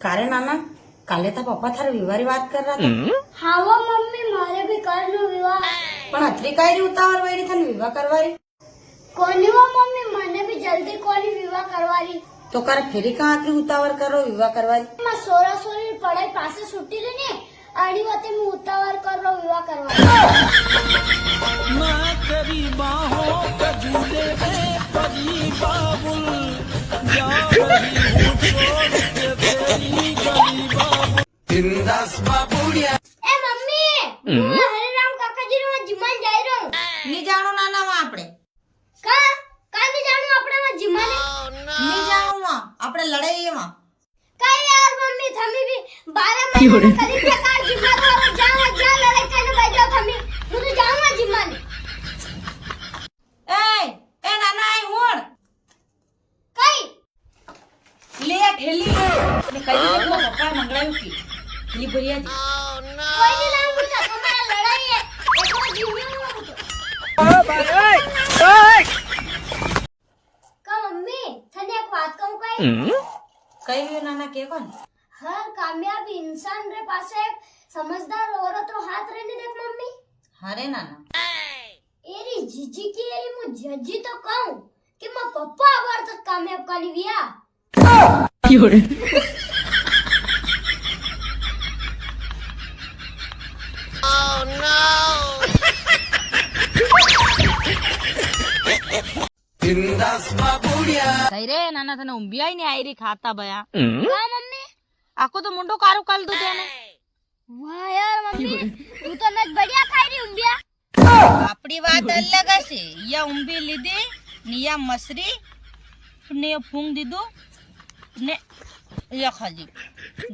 કારે નાના કાલે તા પપ્પા થારે વિવાહની વાત કર રહ્યા હતા. હા વો મમ્મી મારે ભી કરનો વિવાહ. પણ અત્રી કાયરી ઉતાવળ વળી થને વિવાહ કરવાની. કોની વો મમ્મી મને ભી જલ્દી કોની વિવાહ કરવાની. તો કરે ફેરી કાં આટલી ઉતાવળ કરો વિવાહ કરવાની. માં સોરા સોરી પढ़ाई પાસે છૂટી લેને આડી વાતે હું ઉતાવળ કરો વિવાહ કરવાની. माँ करी बाहों का झूले में परी बाबुल जा रही हूँ छोड़ के तेरी गली बाबुल बिंदास बाबुड़िया એ મમ્મી હું હરિરામ કાકાજી નો જીમાન જઈ રહ્યો. ની જાણો નાના માં આપણે કાની જાણું આપણે માં જીમાને. ની જાણો માં આપણે લડાઈ એમાં. કઈ યાર મમ્મી થમી ભી 12 મહિના કરી કે કાર જીમાન વાળો જાવા જા લડાઈ કરીને બેઠો થમી હું તો જાવા જીમાને. એ નાના આય હોણ કઈ લે આ ઠેલી અને કઈ દીધું પપ્પા મંગળાયું કી ઠેલી ભરિયા દી. કોઈને ના પૂછા તમારા લડાઈ હે એકલો જીમ્યો પૂછો. કા મમ્મી તને એક વાત કહું કઈ કઈ ગયું નાના કે કોણ. हर कामयाब इंसान रे पास एक समझदार औरत रो हाथ रहने देख मम्मी. હારે નાના एरी जीजी की एरी मु जजी तो कहूं कि मैं पप्पा आवर तक कामयाब करी विया. बिंदास बाबुड़िया કઈ રે નાના તને ઊંઘી આઈ ને આયરી ખાતા બયા वाह मम्मी આખો તો મુંડો કારું કાલ દૂધ એને वाह यार मम्मी तू तो नच बढ़िया खाई रही उंबिया. આપડી વાત અલગ હશે યા ઊંઘી લીધી ને યા મસરી ને ફૂંગ દીધું ને યા ખાલી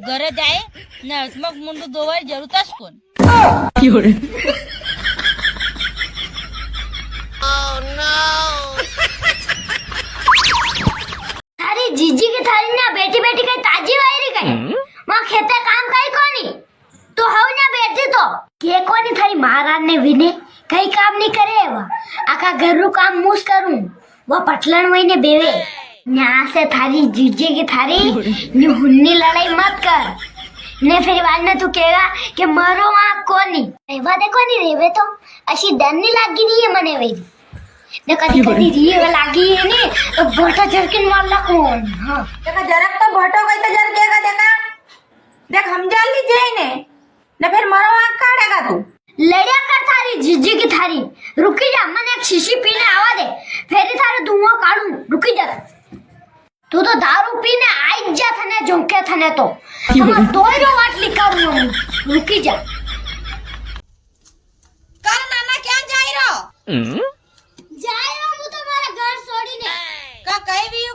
ઘરે જાય ને હસમક મુંડો ધોવાય જરૂર તસ કોણ थारी जीजी की थारी ना बेटी बेटी कई ताजी वायरी कई मां खेते काम कई कोनी तो हव ना बैठी तो के कोनी थारी महाराज ने विने कई काम नहीं करे वा आका घर रू काम मूस करूं वो पटलन वही ने बेवे यहाँ से थारी जीजी की थारी हुन्नी लड़ाई मत कर ने फिर बाद में तू कहेगा कि मरो वहाँ कोनी रेवा देखो नहीं रेवे तो अशी डर नहीं लागी रही है मने वेरी ने कदी कदी रीवे लागी है ने तो बोटा झरकिन वाला कौन हां देखा जरक तो भटो गई तो जर केगा देखा देख हम जाल ली जाए ने फिर मरो आंख काढ़ेगा तू. लड़िया कर थारी जीजी की थारी रुकी जा मैंने एक शीशी पीने आवा दे फेरी थारे धुआं काढूं रुकी जा तू तो दारू पीने आई जा थने झोंके थने तो मैं दोयरो वाटली करूं હું रुकी जा कार नाना क्या जाई रो जायो હું તમારા ઘર છોડીને का कई भी यू